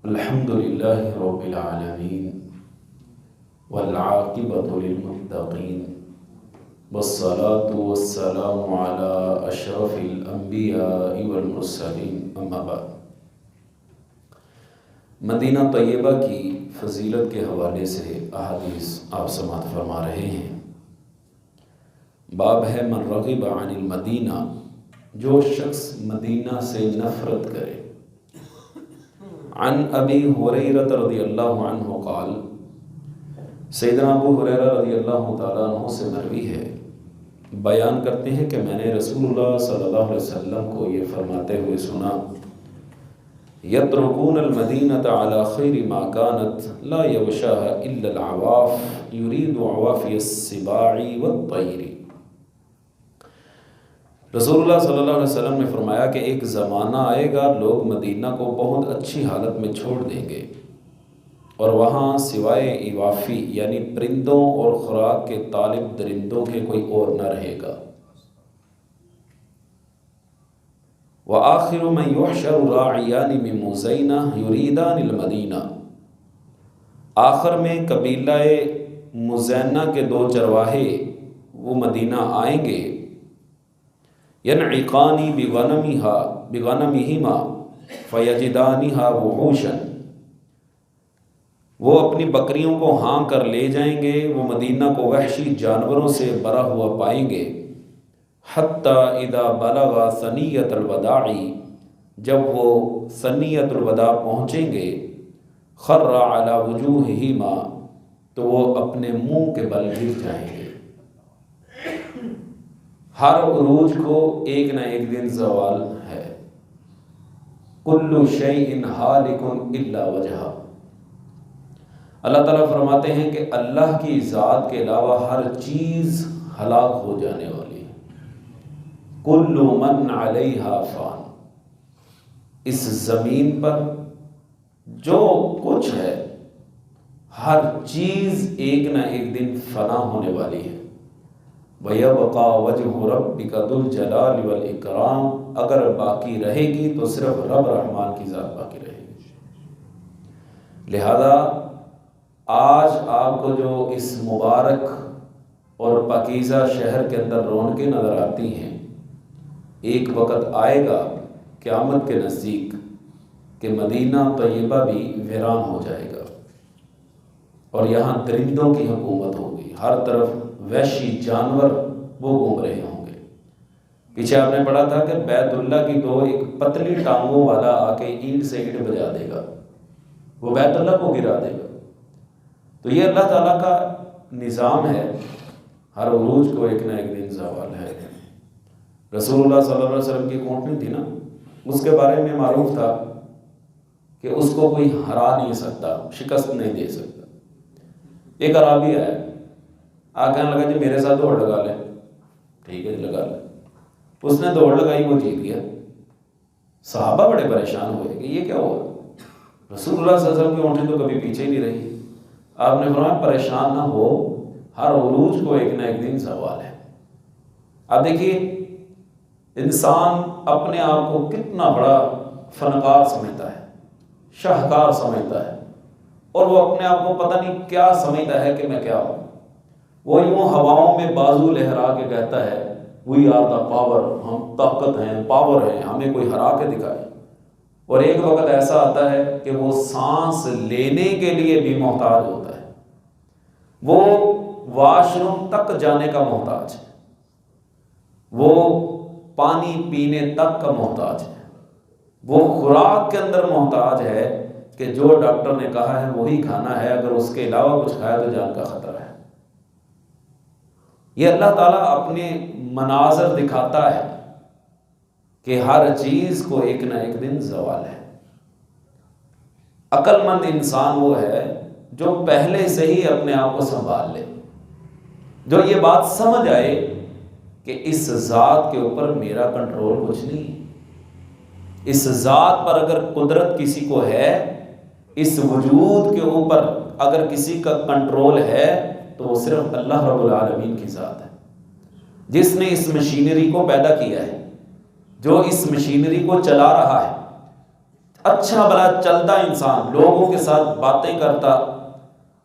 الحمد للہ رب العالمین والعاقبۃ للمتقین والصلاة والسلام علی اشرف الانبیاء والمرسلین، اما بعد۔ مدینہ طیبہ کی فضیلت کے حوالے سے احادیث آپ سماعت فرما رہے ہیں۔ باب ہے من رغب عن المدینہ، جو شخص مدینہ سے نفرت کرے۔ عن ابی ہریرہ رضی اللہ عنہ قال، سیدنا ابو ہریرہ رضی اللہ تعالیٰ عنہ سے مروی ہے، بیان کرتے ہیں کہ میں نے رسول اللہ صلی اللہ علیہ وسلم کو یہ فرماتے ہوئے سنا، یترکون المدینۃ علی خیر ما کانت لا یغشاها الا العواف یرید عوافی السباع والطیر۔ رسول اللہ صلی اللہ علیہ وسلم نے فرمایا کہ ایک زمانہ آئے گا لوگ مدینہ کو بہت اچھی حالت میں چھوڑ دیں گے اور وہاں سوائے ایوافی یعنی پرندوں اور خوراک کے طالب درندوں کے کوئی اور نہ رہے گا۔ وآخر من یحشر راعیان من مزینہ یریدان المدینہ، آخر میں قبیلہ مزینہ کے دو چرواہے وہ مدینہ آئیں گے، ینعقان بغنمہما فیجدانہا وحوشا، وہ اپنی بکریوں کو ہاں کر لے جائیں گے، وہ مدینہ کو وحشی جانوروں سے بھرا ہوا پائیں گے، حتی اذا بلغ ثنیۃ الوداع، جب وہ ثنیۃ الوداع پہنچیں گے، خر علی وجوہہما، تو وہ اپنے منہ کے بل گر جائیں گے۔ ہر عروج کو ایک نہ ایک دن زوال ہے، کل شیء ہالک الا وجہہ۔ اللہ تعالیٰ فرماتے ہیں کہ اللہ کی ذات کے علاوہ ہر چیز ہلاک ہو جانے والی ہے۔ کل من علیہا فان، اس زمین پر جو کچھ ہے ہر چیز ایک نہ ایک دن فنا ہونے والی ہے۔ وَيَبْقَى وَجْهُ رَبِّكَ ذُو الْجَلَالِ وَالْإِكْرَامِ، اگر باقی رہے گی تو صرف رب رحمان کی ذات باقی رہے گی۔ لہذا آج آپ کو جو اس مبارک اور پاکیزہ شہر کے اندر رونقیں نظر آتی ہیں، ایک وقت آئے گا قیامت کے نزدیک کہ مدینہ طیبہ بھی ویران ہو جائے گا اور یہاں درندوں کی حکومت ہوگی، ہر طرف وحشی جانور وہ گھوم رہے ہوں گے۔ پیچھے آپ نے پڑھا تھا کہ بیت اللہ کی تو ایک پتلی ٹانگوں والا آ کے اینٹ سے اینٹ بجا دے گا، وہ بیت اللہ کو گرا دے گا۔ تو یہ اللہ تعالیٰ کا نظام ہے، ہر عروج کو ایک نہ ایک دن زوال ہے۔ رسول اللہ صلی اللہ علیہ وسلم کی اونٹنی تھی نا، اس کے بارے میں معروف تھا کہ اس کو کوئی ہرا نہیں سکتا، شکست نہیں دے سکتا۔ ایک عرابی ہے، آ کہنے لگا جی میرے ساتھ دوڑ لگا لیں، ٹھیک ہے جی لگا لیں۔ اس نے دوڑ لگائی، وہ جیت گیا۔ صحابہ بڑے پریشان ہوئے کہ یہ کیا ہوا، رسول اللہ صلی اللہ علیہ وسلم کی اونٹنی تو کبھی پیچھے ہی نہیں رہی۔ آپ نے فرمایا پریشان نہ ہو، ہر عروج کو ایک نہ ایک دن زوال ہے۔ اب دیکھیے انسان اپنے آپ کو کتنا بڑا فنکار سمجھتا ہے، شاہکار سمجھتا ہے، اور وہ اپنے آپ کو پتہ نہیں کیا سمجھتا ہے کہ میں کیا ہوں۔ وہ یوں ہواؤں میں بازو لہرا کے کہتا ہے وی آر دا پاور، ہم طاقت ہیں، پاور ہیں، ہمیں کوئی ہرا کے دکھائے۔ اور ایک وقت ایسا آتا ہے کہ وہ سانس لینے کے لیے بھی محتاج ہوتا ہے، وہ واش روم تک جانے کا محتاج ہے، وہ پانی پینے تک کا محتاج ہے، وہ خوراک کے اندر محتاج ہے کہ جو ڈاکٹر نے کہا ہے وہی کھانا ہے، اگر اس کے علاوہ کچھ کھایا تو جان کا خطرہ ہے۔ یہ اللہ تعالیٰ اپنے مناظر دکھاتا ہے کہ ہر چیز کو ایک نہ ایک دن زوال ہے۔ عقل مند انسان وہ ہے جو پہلے سے ہی اپنے آپ کو سنبھال لے، جو یہ بات سمجھ آئے کہ اس ذات کے اوپر میرا کنٹرول کچھ نہیں ہے۔ اس ذات پر اگر قدرت کسی کو ہے، اس وجود کے اوپر اگر کسی کا کنٹرول ہے تو وہ صرف اللہ رب العالمین کی ذات ہے، جس نے اس مشینری کو پیدا کیا ہے، جو اس مشینری کو چلا رہا ہے۔ اچھا بھلا چلتا انسان، لوگوں کے ساتھ باتیں کرتا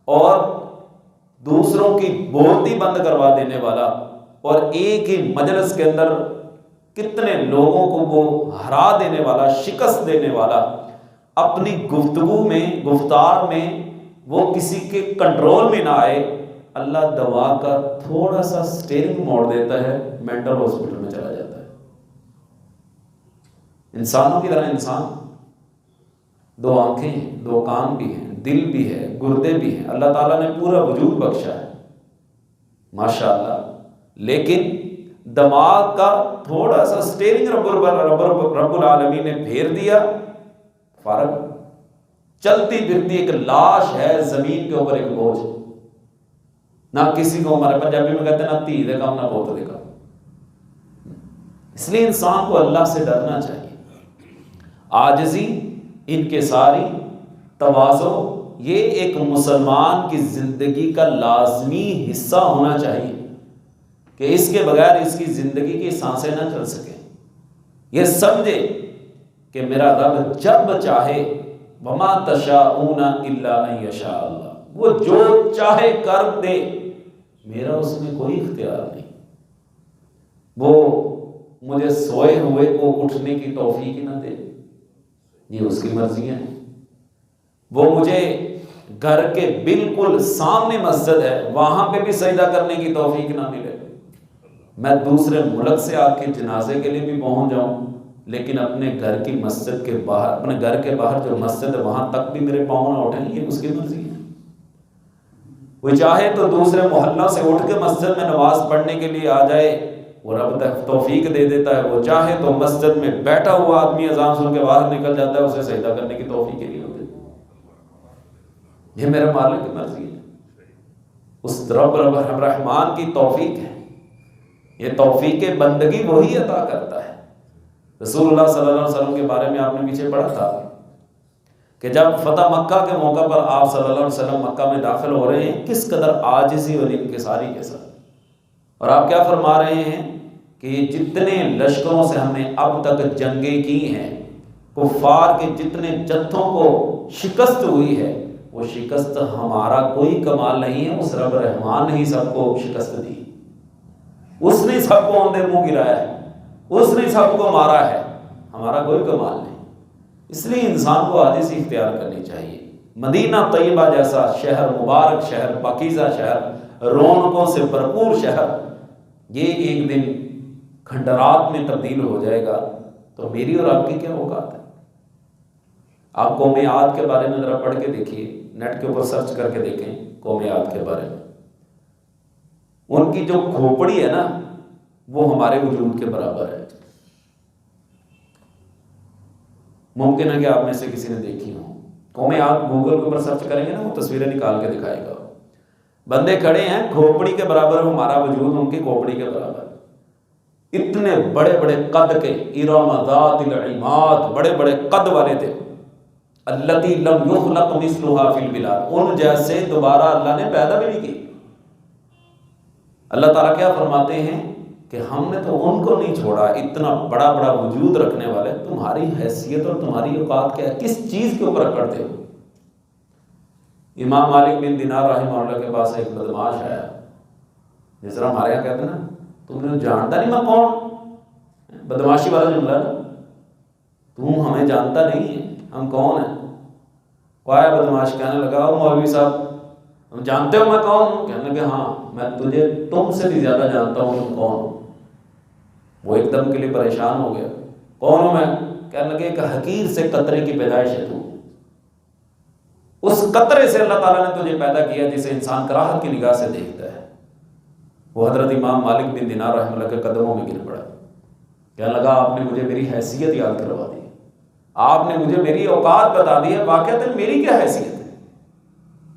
اور دوسروں کی بولتی بند کروا دینے والا، اور ایک ہی مجلس کے اندر کتنے لوگوں کو وہ ہرا دینے والا، شکست دینے والا، اپنی گفتگو میں، گفتار میں وہ کسی کے کنٹرول میں نہ آئے، اللہ دوا کا تھوڑا سا سٹیئرنگ موڑ دیتا ہے، مینٹل ہاسپٹل میں چلا جاتا ہے۔ انسانوں کی طرح انسان، دو آنکھیں ہیں، دو کان بھی ہیں، دل بھی ہے، گردے بھی ہیں، اللہ تعالیٰ نے پورا وجود بخشا ہے ماشاءاللہ، لیکن دماغ کا تھوڑا سا سٹیئرنگ رب العالمین نے پھیر دیا، فارغ، چلتی پھرتی ایک لاش ہے زمین کے اوپر، ایک بوجھ، نہ کسی کو، ہمارے پنجابی میں کہتے ہیں نہ تھی دے کام نہ بہت دے کام۔ اس لیے انسان کو اللہ سے ڈرنا چاہیے، عاجزی، انکساری، تواضع، یہ ایک مسلمان کی زندگی کا لازمی حصہ ہونا چاہیے کہ اس کے بغیر اس کی زندگی کی سانسیں نہ چل سکیں۔ یہ سمجھے کہ میرا رب جب چاہے، وما تشاءون الا ان یشاء اللہ، وہ جو چاہے کر دے، میرا اس میں کوئی اختیار نہیں۔ وہ مجھے سوئے ہوئے کو اٹھنے کی توفیق نہ دے، یہ اس کی مرضی ہے۔ وہ مجھے گھر کے بالکل سامنے مسجد ہے، وہاں پہ بھی سجدہ کرنے کی توفیق نہ ملے، میں دوسرے ملک سے آ کے جنازے کے لیے بھی پہنچ جاؤں، لیکن اپنے گھر کی مسجد کے باہر، اپنے گھر کے باہر جو مسجد ہے وہاں تک بھی میرے پاؤں نہ اٹھیں، یہ اس کی مرضی ہے۔ وہ چاہے تو دوسرے محلہ سے اٹھ کے مسجد میں نماز پڑھنے کے لیے آ جائے، وہ رب توفیق دے دیتا ہے۔ وہ چاہے تو مسجد میں بیٹھا ہوا آدمی اذان سن کے باہر نکل جاتا ہے، اسے سجدہ کرنے کی توفیق نہیں ہوتی۔ یہ میرے مالک کی مرضی ہے، اس رب رحمان کی توفیق ہے۔ یہ توفیق بندگی وہی عطا کرتا ہے۔ رسول اللہ صلی اللہ علیہ وسلم کے بارے میں آپ نے پیچھے پڑھا تھا کہ جب فتح مکہ کے موقع پر آپ صلی اللہ علیہ وسلم مکہ میں داخل ہو رہے ہیں، کس قدر عاجزی اور انکساری کے ساتھ، اور آپ کیا فرما رہے ہیں کہ جتنے لشکروں سے ہم نے اب تک جنگیں کی ہیں، کفار کے جتنے جتھوں کو شکست ہوئی ہے، وہ شکست ہمارا کوئی کمال نہیں ہے، اس رب رحمان نے ہی سب کو شکست دی، اس نے سب کو اندھے منہ گرایا ہے، اس نے سب کو مارا ہے، ہمارا کوئی کمال نہیں۔ اس لیے انسان کو عاجزی اختیار کرنی چاہیے۔ مدینہ طیبہ جیسا شہر، مبارک شہر، پاکیزہ شہر، رونقوں سے بھرپور شہر، یہ ایک دن کھنڈرات میں تبدیل ہو جائے گا، تو میری اور آپ کی کیا اوقات ہے؟ آپ قوم عاد کے بارے میں ذرا پڑھ کے دیکھیے، نیٹ کے اوپر سرچ کر کے دیکھیں قوم عاد کے بارے میں۔ ان کی جو کھوپڑی ہے نا، وہ ہمارے وجود کے برابر ہے۔ ممکن ہے کہ آپ میں سے کسی نے دیکھی ہو قوم عاد، گوگل کے اوپر سرچ کریں گے نا، وہ تصویریں نکال کے دکھائے گا، بندے کھڑے ہیں کھوپڑی کے برابر، ہمارا وجود ان کی کھوپڑی کے برابر، اتنے بڑے بڑے قد کے، ارم ذات العماد، بڑے بڑے قد والے تھے، التی لم یخلق مثلها فی البلاد، ان جیسے دوبارہ اللہ نے پیدا بھی نہیں کی۔ اللہ تعالیٰ کیا فرماتے ہیں کہ ہم نے تو ان کو نہیں چھوڑا، اتنا بڑا بڑا وجود رکھنے والے، تمہاری حیثیت اور تمہاری اوقات کیا ہے؟ کس چیز کے اوپر اکڑتے ہو؟ امام مالک بن دینار رحمہ اللہ کے پاس ایک بدماش آیا، جس طرح ہمارے یہاں کہتے ہیں نا، تم نے جانتا نہیں میں کون، بدماشی والا جملہ نا، تم ہمیں جانتا نہیں ہے، ہم کون ہیں؟ کوئی بدماش کہنے لگا، او مولوی صاحب تم جانتے ہو میں کون ہوں؟ کہنے لگے ہاں، میں تجھے تم سے بھی زیادہ جانتا ہوں، تم کون ہو؟ وہ ایک دم کے لیے پریشان ہو گیا، کون ہوں میں؟ کہنے لگے کہ حقیر سے قطرے کی پیدائش ہے تو، اس قطرے سے اللہ تعالیٰ نے تجھے پیدا کیا جسے انسان کراہت کی نگاہ سے دیکھتا ہے۔ وہ حضرت امام مالک بن دینار رحمہ اللہ کے قدموں میں گر پڑا، کہنے لگا آپ نے مجھے میری حیثیت یاد کروا دی، آپ نے مجھے میری اوقات بتا دی ہے، واقعتاً میری کیا حیثیت ہے؟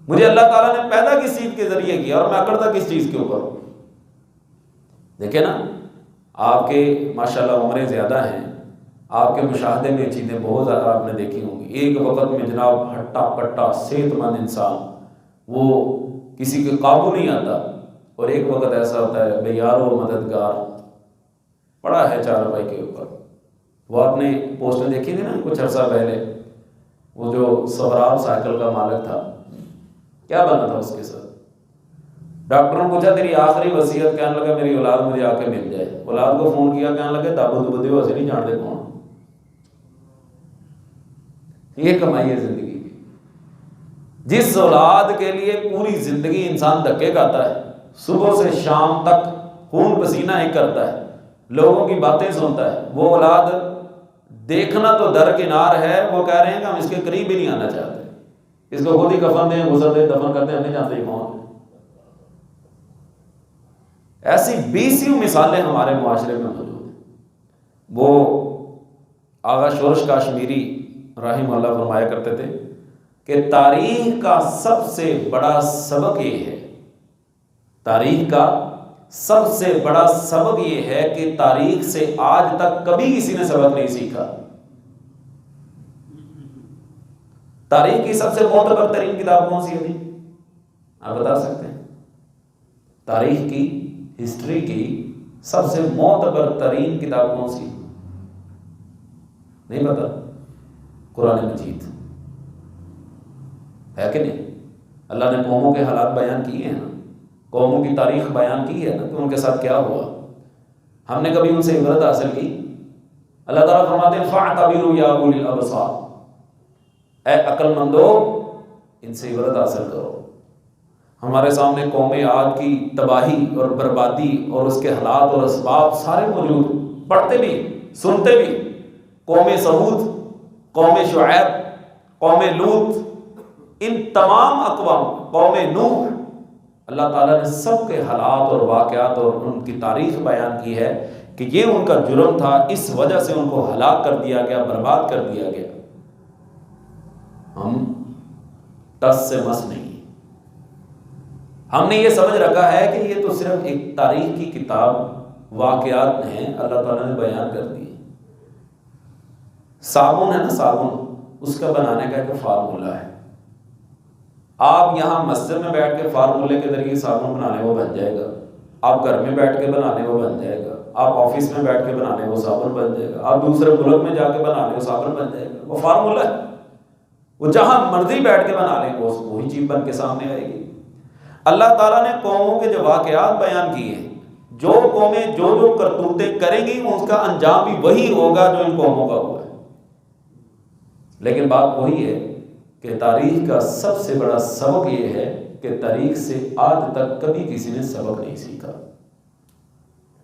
مجھے اللہ تعالیٰ نے پیدا کس چیز کے ذریعے کیا اور میں اکڑتا کس چیز کے اوپر ہوں؟ دیکھیں نا، آپ کے ماشاءاللہ عمریں زیادہ ہیں، آپ کے مشاہدے میں چیزیں بہت زیادہ آپ نے دیکھی ہوں گی۔ ایک وقت میں جناب ہٹا کٹا صحت مند انسان، وہ کسی کے قابو نہیں آتا، اور ایک وقت ایسا ہوتا ہے بے یار و مددگار پڑا ہے چارپائی کے اوپر۔ وہ آپ نے پوسٹیں دیکھی تھی نا کچھ عرصہ پہلے وہ جو سوراب سائیکل کا مالک تھا، کیا بنا تھا اس کے ساتھ؟ ڈاکٹر نے پوچھا تیری آخری وصیت، کہنے لگا میری اولاد مجھے آ کے مل جائے۔ اولاد کو فون کیا، کہنے لگے دابو دبدے ہو ایسے نہیں جانتے کون۔ یہ کمائی ہے زندگی کی، جس اولاد کے لیے پوری زندگی انسان دھکے کھاتا ہے، صبح سے شام تک خون پسینہ ہی کرتا ہے، لوگوں کی باتیں سنتا ہے، وہ اولاد دیکھنا تو درکنار ہے، وہ کہہ رہے ہیں کہ ہم اس کے قریب ہی نہیں آنا چاہتے، اس کو خود ہی کفن دیں، غسل دیں، دفن کرتے ہیں، ہم نہیں جانتے یہ کون ہے۔ ایسی بیسیوں مثالیں ہمارے معاشرے میں موجود ہیں۔ وہ آغا شورش کاشمیری رحمہ اللہ فرمایا کرتے تھے کہ تاریخ کا سب سے بڑا سبق یہ ہے، تاریخ کا سب سے بڑا سبق یہ ہے کہ تاریخ سے آج تک کبھی کسی نے سبق نہیں سیکھا۔ تاریخ کی سب سے معتبر ترین کتاب کون سی ہے؟ آپ بتا سکتے ہیں؟ تاریخ کی، ہسٹری کی سب سے معتبر ترین کتاب کون سی؟ نہیں پتا؟ قرآن مجید ہے کہ نہیں؟ اللہ نے قوموں کے حالات بیان کیے ہیں نا، قوموں کی تاریخ بیان کی ہے نا کہ ان کے ساتھ کیا ہوا۔ ہم نے کبھی ان سے عبرت حاصل کی؟ اللہ تعالیٰ فرماتے ہیں فَاعْتَبِرُوا يَا أُولِي الْأَبْصَارِ، اے عقل مندو ان سے عبرت حاصل کرو۔ ہمارے سامنے قوم عاد کی تباہی اور بربادی اور اس کے حالات اور اسباب سارے موجود، پڑھتے بھی سنتے بھی۔ قوم سمود، قوم شعیب، قوم لوط، ان تمام اقوام، قوم نوح، اللہ تعالیٰ نے سب کے حالات اور واقعات اور ان کی تاریخ بیان کی ہے کہ یہ ان کا جرم تھا، اس وجہ سے ان کو ہلاک کر دیا گیا، برباد کر دیا گیا۔ ہم ٹس سے مس نہیں، ہم نے یہ سمجھ رکھا ہے کہ یہ تو صرف ایک تاریخ کی کتاب، واقعات ہیں اللہ تعالیٰ نے بیان کر دی۔ صابن ہے نا، صابن، اس کا بنانے کا ایک فارمولہ ہے۔ آپ یہاں مسجد میں بیٹھ کے فارمولے کے ذریعے صابن بنانے وہ بن جائے گا، آپ گھر میں بیٹھ کے بنانے وہ بن جائے گا، آپ آفس میں بیٹھ کے بنانے وہ صابن بن جائے گا، آپ دوسرے ملک میں جا کے بنانے وہ صابن بن جائے گا۔ وہ فارمولہ ہے، وہ جہاں مرضی بیٹھ کے بنا لیں وہی چیز بن کے سامنے آئے گی۔ اللہ تعالیٰ نے قوموں کے جو واقعات بیان کیے ہیں، جو قومیں جو کرتوتیں کریں گی اس کا انجام بھی وہی ہوگا جو ان قوموں کا ہوا ہے۔ لیکن بات وہی ہے کہ تاریخ کا سب سے بڑا سبق یہ ہے کہ تاریخ سے آج تک کبھی کسی نے سبق نہیں سیکھا۔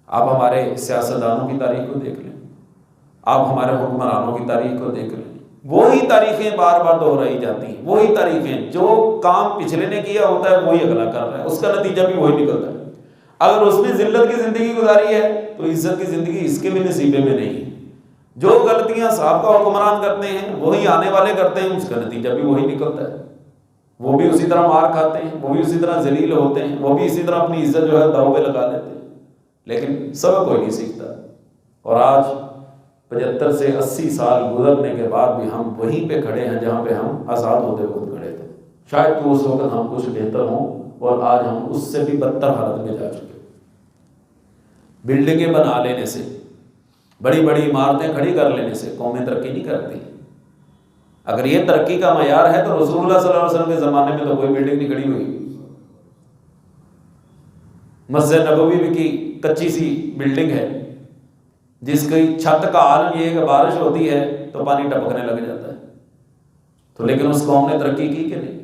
آپ ہمارے سیاستدانوں کی تاریخ کو دیکھ لیں، آپ ہمارے حکمرانوں کی تاریخ کو دیکھ لیں، وہی تاریخیں بار بار دہرائی جاتی ہیں، وہی تاریخیں، جو کام پچھلے نے کیا ہوتا ہے وہی اگلا کر رہا ہے، اس کا نتیجہ بھی وہی نکلتا ہے۔ اگر اس نے ذلت کی زندگی گزاری ہے تو عزت کی زندگی اس کے بھی نصیبے میں نہیں ہے۔ جو غلطیاں سابقہ حکمران کرتے ہیں وہی آنے والے کرتے ہیں، اس کا نتیجہ بھی وہی نکلتا ہے۔ وہ بھی اسی طرح مار کھاتے ہیں، وہ بھی اسی طرح ذلیل ہوتے ہیں، وہ بھی اسی طرح اپنی عزت جو ہے داؤ پہ لگا لیتے ہیں، لیکن سبق کوئی نہیں سیکھتا۔ اور آج 75 سے 80 سال گزرنے کے بعد بھی ہم وہیں پہ کھڑے ہیں جہاں پہ ہم آزاد ہوتے وقت کھڑے تھے۔ شاید تو اس وقت ہم کچھ بہتر ہوں اور آج ہم اس سے بھی بدتر حالت میں جا چکے۔ بلڈنگیں بنا لینے سے، بڑی بڑی عمارتیں کھڑی کر لینے سے قومیں ترقی نہیں کرتی۔ اگر یہ ترقی کا معیار ہے تو رسول اللہ صلی اللہ علیہ وسلم کے زمانے میں تو کوئی بلڈنگ نہیں کھڑی ہوئی۔ مسجد نبوی کی کچی سی بلڈنگ ہے جس کی چھت کا عالم یہ ہے کہ بارش ہوتی ہے تو پانی ٹپکنے لگ جاتا ہے، تو لیکن اس قوم نے ترقی کی کہ نہیں؟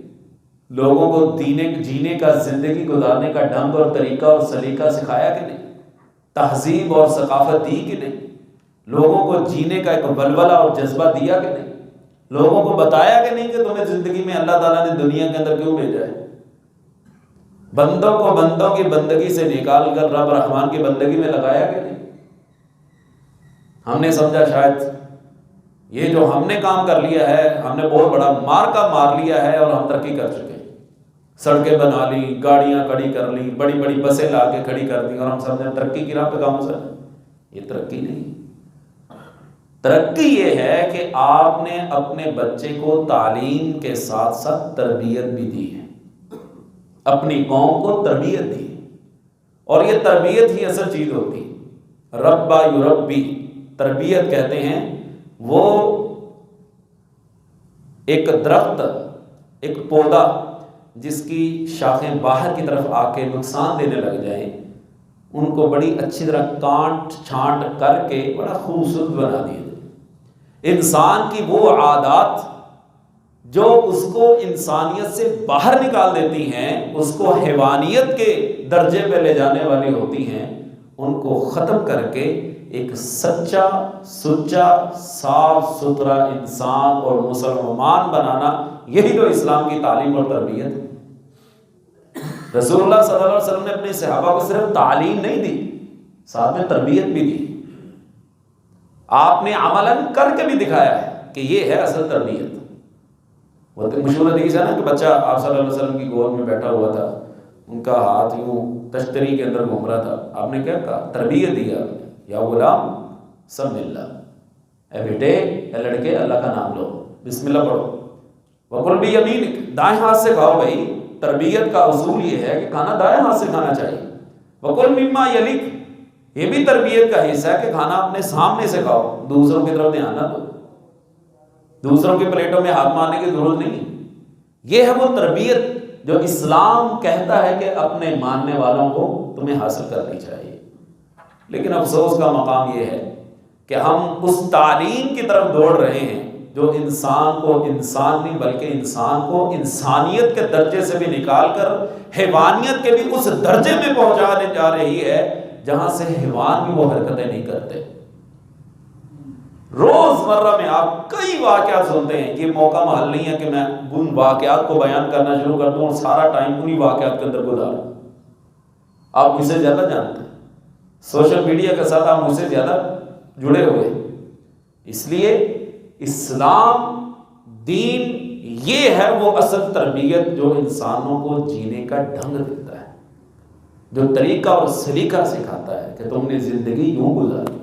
لوگوں کو جینے کا، زندگی گزارنے کا ڈھنگ اور طریقہ اور سلیقہ سکھایا کہ نہیں؟ تہذیب اور ثقافت دی کہ نہیں؟ لوگوں کو جینے کا ایک ولولہ اور جذبہ دیا کہ نہیں؟ لوگوں کو بتایا کہ نہیں کہ تمہیں زندگی میں اللہ تعالیٰ نے دنیا کے اندر کیوں بھیجا ہے؟ بندوں کو بندوں کی بندگی سے نکال کر رب رحمان کی بندگی میں لگایا کہ نہیں؟ ہم نے سمجھا شاید یہ جو ہم نے کام کر لیا ہے، ہم نے بہت بڑا مار لیا ہے اور ہم ترقی کر چکے ہیں۔ سڑکیں بنا لی، گاڑیاں کھڑی کر لی، بڑی بڑی بسیں لا کے کھڑی کر دی اور ہم سمجھیں ترقی کی راہ پہ کام ہو سکتا ہے۔ یہ ترقی نہیں۔ ترقی یہ ہے کہ آپ نے اپنے بچے کو تعلیم کے ساتھ ساتھ تربیت بھی دی ہے، اپنی قوم کو تربیت دی، اور یہ تربیت ہی اصل چیز ہوتی ہے۔ ربا یربی، تربیت کہتے ہیں وہ ایک درخت، ایک پودا جس کی شاخیں باہر کی طرف آ کے نقصان دینے لگ جائیں، ان کو بڑی اچھی طرح کاٹ چھانٹ کر کے بڑا خوبصورت بنا دیا جائے۔ انسان کی وہ عادات جو اس کو انسانیت سے باہر نکال دیتی ہیں، اس کو حیوانیت کے درجے پہ لے جانے والی ہوتی ہیں، ان کو ختم کر کے ایک سچا سچا صاف ستھرا انسان اور مسلمان بنانا، یہی تو اسلام کی تعلیم اور تربیت ہے۔ رسول اللہ صلی اللہ علیہ وسلم نے اپنے صحابہ کو صرف تعلیم نہیں دی، ساتھ میں تربیت بھی دی۔ آپ نے عملاً کر کے بھی دکھایا ہے کہ یہ ہے اصل تربیت۔ وہ مشہور حدیث ہے نا کہ بچہ آپ صلی اللہ علیہ وسلم کی گود میں بیٹھا ہوا تھا، ان کا ہاتھ یوں تشتری کے اندر گھوم رہا تھا، آپ نے کیا کہا؟ تربیت دیا، یا غلام سم اللہ، اے بیٹے اے لڑکے اللہ کا نام لو، بسم اللہ پڑھو، وکل بیمینک، دائیں ہاتھ سے کھاؤ۔ بھائی تربیت کا اصول یہ ہے کہ کھانا دائیں ہاتھ سے کھانا چاہیے۔ وکل مما یلیک، یہ بھی تربیت کا حصہ ہے کہ کھانا اپنے سامنے سے کھاؤ، دوسروں کی طرف دھیان نہ دو، دوسروں کی پلیٹوں میں ہاتھ مارنے کی ضرورت نہیں۔ یہ ہے وہ تربیت جو اسلام کہتا ہے کہ اپنے ماننے والوں کو تمہیں حاصل کرنی چاہیے۔ لیکن افسوس کا مقام یہ ہے کہ ہم اس تعلیم کی طرف دوڑ رہے ہیں جو انسان کو انسان نہیں بلکہ انسان کو انسانیت کے درجے سے بھی نکال کر حیوانیت کے بھی اس درجے میں پہنچانے جا رہی ہے جہاں سے حیوان بھی وہ حرکتیں نہیں کرتے۔ روزمرہ میں آپ کئی واقعات سنتے ہیں، یہ موقع محل نہیں ہے کہ میں ان واقعات کو بیان کرنا شروع کر دوں اور سارا ٹائم انہی واقعات کے اندر گزاروں۔ آپ مجھ سے زیادہ جانتے ہیں، سوشل میڈیا کے ساتھ آپ مجھ سے زیادہ جڑے ہوئے، اس لیے اسلام دین یہ ہے وہ اصل تربیت جو انسانوں کو جینے کا ڈھنگ دیتا ہے، جو طریقہ اور سلیقہ سکھاتا ہے کہ تم نے زندگی یوں گزارنی۔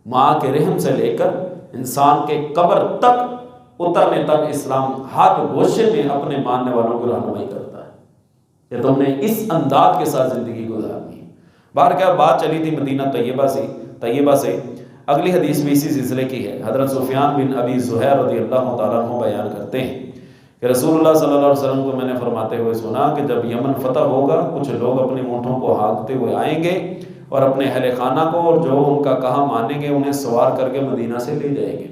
ماں کے رحم سے لے کر انسان کے قبر تک اترنے تک اسلام ہاتھ گوشے میں اپنے ماننے والوں کو رہنمائی کرتا ہے کہ تم نے اس انداز کے ساتھ زندگی گزارنی ہے۔ باہر کیا بات چلی تھی مدینہ طیبہ سے، اگلی حدیث بھی اسی سلسلے کی ہے۔ حضرت سفیان بن ابی زہیر رضی اللہ تعالیٰ عنہ بیان کرتے ہیں کہ رسول اللہ صلی اللہ علیہ وسلم کو میں نے فرماتے ہوئے سنا کہ جب یمن فتح ہوگا کچھ لوگ اپنے اونٹوں کو ہانکتے ہوئے آئیں گے اور اپنے اہل خانہ کو اور جو ان کا کہا مانیں گے انہیں سوار کر کے مدینہ سے لے جائیں گے،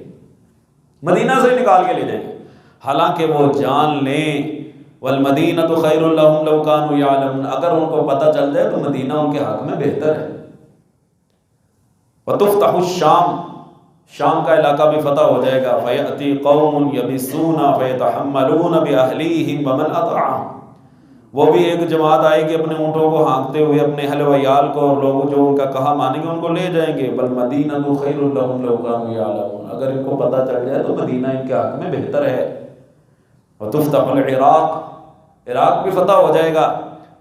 مدینہ سے نکال کے لے جائیں گے، حالانکہ وہ جان لیں والمدینۃ خیر لہم لو کانوا یعلمون، اگر ان کو پتہ چل جائے تو مدینہ ان کے حق میں بہتر ہے۔ وتفتح الشام، شام کا علاقہ بھی فتح ہو جائے گا، فیأتی قوم یبسون فیتحملون باہلیہم ومن اطاعہم، وہ بھی ایک جماعت آئے گی اپنے اونٹوں کو ہانکتے ہوئے اپنے اہل ویال کو اور لوگ جو ان کا کہا مانیں گے ان کو لے جائیں گے۔ والمدینۃ خیر لہم لو کانوا یعلمون، اگر ان کو پتہ چل جائے تو مدینہ ان کے حق میں بہتر ہے۔ وتفتح العراق، عراق بھی فتح ہو جائے گا،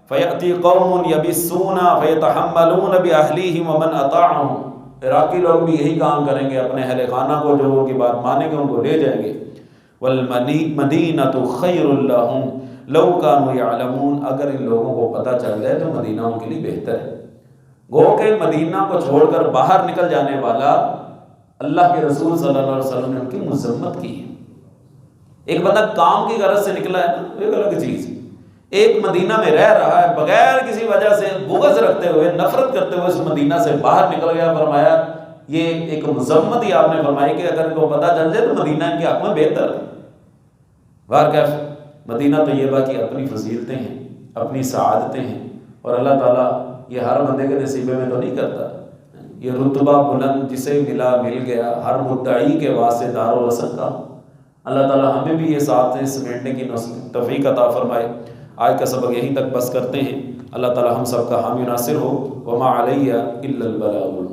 فیأتی قوم یبسون فیتحملون باہلیہم ومن اطاعہم، عراقی لوگ بھی یہی کام کریں گے، اپنے اہل خانہ کو جو ان کی بات مانیں گے ان کو لے جائیں گے۔ والمدینۃ خیر لہم لو کانوا یعلمون، اگر ان لوگوں کو پتہ چل جائے تو مدینہ ان کے لیے بہتر ہے۔ گو کہ مدینہ کو چھوڑ کر باہر نکل جانے والا اللہ کے رسول صلی اللہ علیہ وسلم نے ان کی مذمت کی ہے۔ ایک بندہ کام کی غرض سے نکلا ہے نا، ایک الگ چیز، ایک مدینہ میں رہ رہا ہے بغیر کسی وجہ سے بغض رکھتے ہوئے نفرت کرتے ہوئے اس مدینہ سے باہر نکل گیا، فرمایا یہ ایک مذمت ہی آپ نے فرمائی کہ اگر ان کو پتہ چل جائے تو مدینہ ان کے حق میں بہتر ہے۔ باہر کیا مدینہ طیبہ کی اپنی فضیلتیں ہیں، اپنی سعادتیں ہیں، اور اللہ تعالیٰ یہ ہر بندے کے نصیبے میں تو نہیں کرتا۔ یہ رتبہ بلند جسے مل گیا، ہر مدعی کے واسطے دار و رسن کا۔ اللہ تعالیٰ ہمیں بھی یہ ساتھ سمیٹنے کی توفیق عطا فرمائے۔ آج کا سبق یہیں تک بس کرتے ہیں۔ اللہ تعالیٰ ہم سب کا حامی ناصر ہو۔ وما علیہ الا البلاغ المبین۔